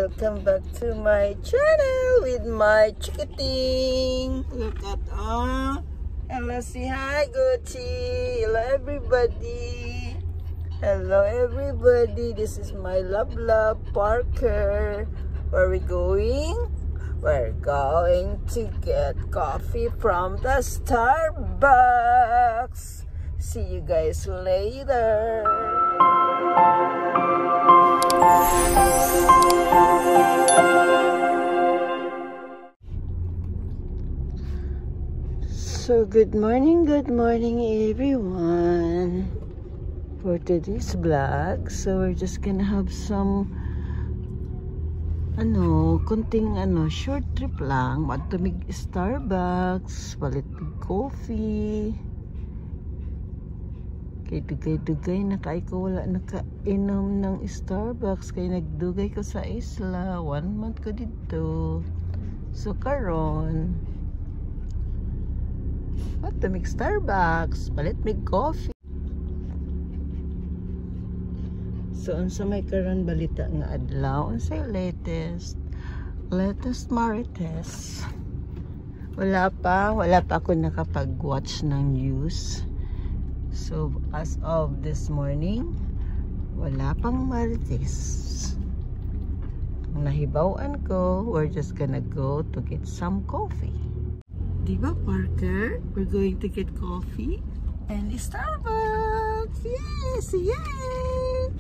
welcome back to my channel with my chicketing. Look at hello, say hi Gucci. Hello everybody. Hello everybody. This is my love Parker. Where are we going? We're going to get coffee from the Starbucks. See you guys later. So good morning everyone. For today's vlog, so we're just gonna have some konting short trip lang, magtumig Starbucks, palit coffee. Kay dugay na kay ko wala nakainom ng Starbucks kay nagdugay ko sa isla 1 month ko dito. So karon magtumig Starbucks, palit mig coffee. So unsa may karon balita nga adlaw, unsay latest marites. Wala pa ako nakapag-watch ng news. So as of this morning, wala pang marites. Ang nahibawan ko, we're just gonna go to get some coffee. Diba Parker? We're going to get coffee and Starbucks. Yes, yes.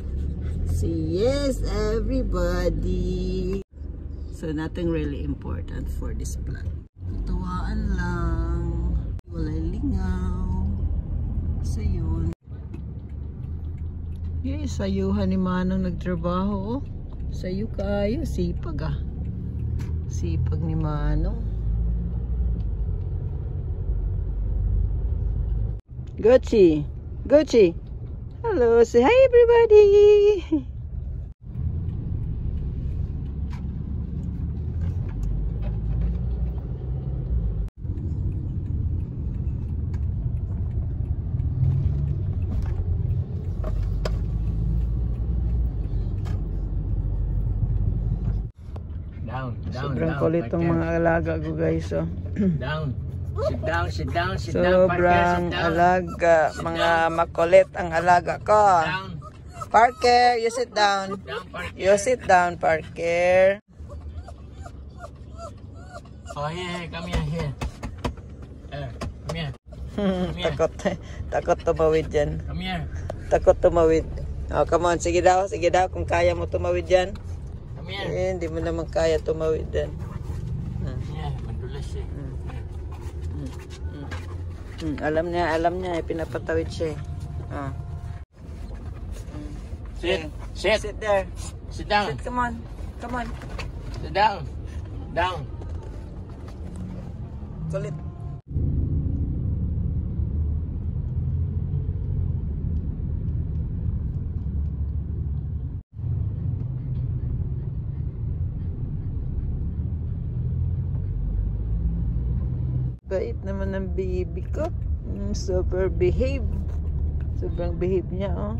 Yes, everybody. So nothing really important for this vlog. Tuwaan lang. Walay lingaw. So yun. Yes, sayuhan ni Manong nagtrabaho. Sayo kayo. Sipag ah. Sipag ni Manong. Gucci. Hello, say hi everybody. Sobrang kulit tong mga alaga ko guys. So. Sit down. Sobrang alaga, mga makulit ang alaga ko. Parker, you sit down. You sit down, Parker. Oh, here, come here. Come here. Takot tumawid dyan. Come here. Takot tumawid. Oh, come on, sige daw, kung kaya mo tumawid dyan. Come here. Hindi mo naman kaya tumawid dyan. Madulas eh. Alam niya, pinapatawid siya eh. Sit there. Sit down. Come on. Sit down. Kulit. Bait naman ng baby ko. Sobrang behave niya oh.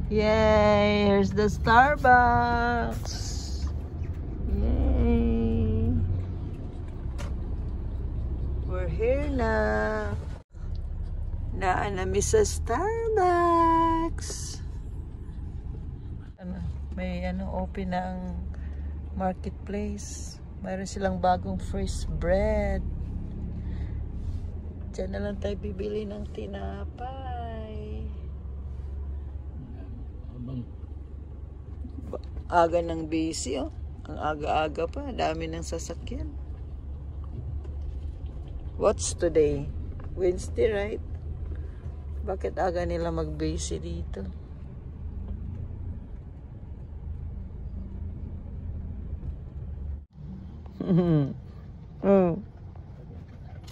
Yay! Here's the Starbucks. Yay! We're here na. Miss sa Starbucks. May open na ang marketplace. Mayroon silang bagong fresh bread. Diyan na lang tayo bibili ng tinapay. Aga ng busy oh. Ang aga-aga pa. Dami ng sasakyan. What's today? Wednesday, right? Bakit aga nila mag-busy dito?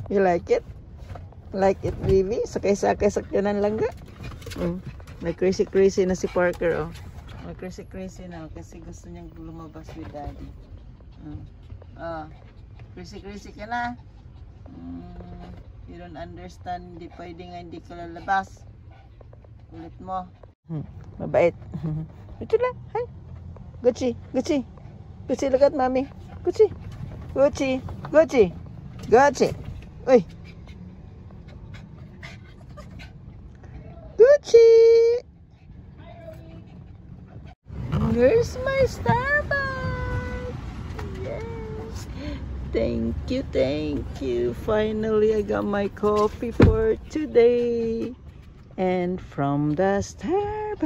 You like it? Like it, baby? Sakay-sakay sakyanan lang ka? May crazy na si Parker, oh. May crazy na, kasi gusto niyang lumabas with daddy. Crazy ka na? You don't understand. Hindi pwede nga hindi ka lalabas. Kulit mo. Mabait. Ito lang. Hi. Gucci. Gucci. Gucci, look at mommy. Gucci. Gucci. Gucci. Gucci. Uy. Gucci. Here's my Starbucks. Yes. Thank you, thank you. Finally, I got my coffee for today. And from the Starbucks.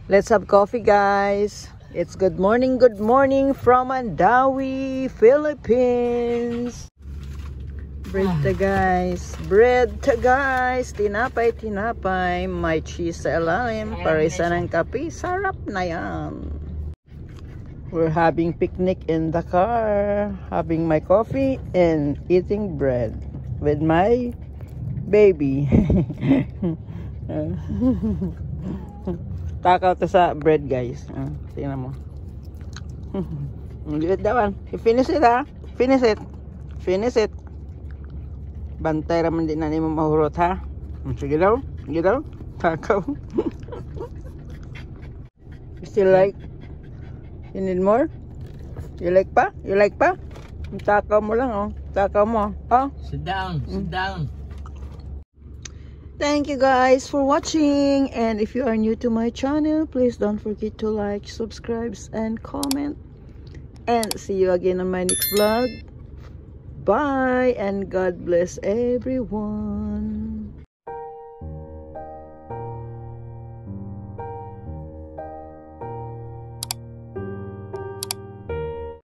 Let's have coffee, guys. It's good morning from Mandawi, Philippines. Bread to guys. Bread to guys. Tinapay, tinapay. May cheese sa ilalim. Parisa ng kape. Sarap na yan. We're having picnic in the car. Having my coffee and eating bread with my baby. Takaw to sa bread, guys. Tingnan mo. Liit daw. I-finish it, ha? Finish it. Finish it. Bantay raman din na ni mo mahurot, ha? Sige daw. Sige daw. Takaw. You still like? You need more? You like pa? You like pa? Takaw mo lang, oh. Takaw mo, oh. Sit down. Sit down. Thank you guys for watching, and if you are new to my channel, please don't forget to like, subscribe, and comment, and see you again on my next vlog. Bye, and God bless everyone.